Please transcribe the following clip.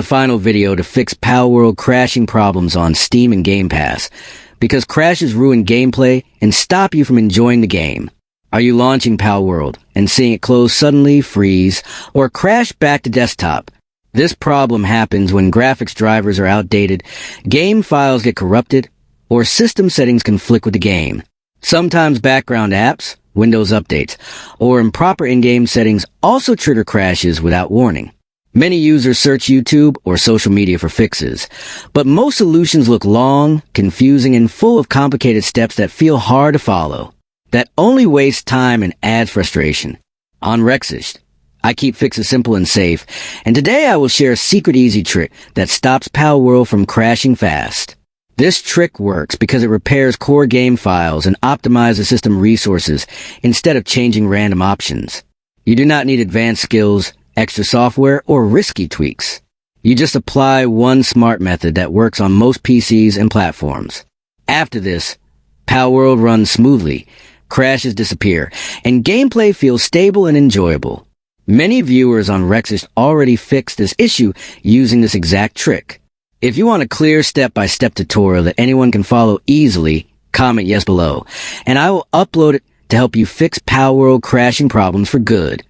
The final video to fix Palworld crashing problems on Steam and Game Pass, because crashes ruin gameplay and stop you from enjoying the game. Are you launching Palworld and seeing it close suddenly, freeze, or crash back to desktop? This problem happens when graphics drivers are outdated, game files get corrupted, or system settings conflict with the game. Sometimes background apps, Windows updates, or improper in-game settings also trigger crashes without warning. Many users search YouTube or social media for fixes, but most solutions look long, confusing, and full of complicated steps that feel hard to follow. That only wastes time and adds frustration. On Rexist, I keep fixes simple and safe, and today I will share a secret easy trick that stops Palworld from crashing fast. This trick works because it repairs core game files and optimizes system resources instead of changing random options. You do not need advanced skills, extra software, or risky tweaks. You just apply one smart method that works on most PCs and platforms. After this, Palworld runs smoothly, crashes disappear, and gameplay feels stable and enjoyable. Many viewers on Rexist already fixed this issue using this exact trick. If you want a clear step-by-step tutorial that anyone can follow easily, comment yes below, and I will upload it to help you fix Palworld crashing problems for good.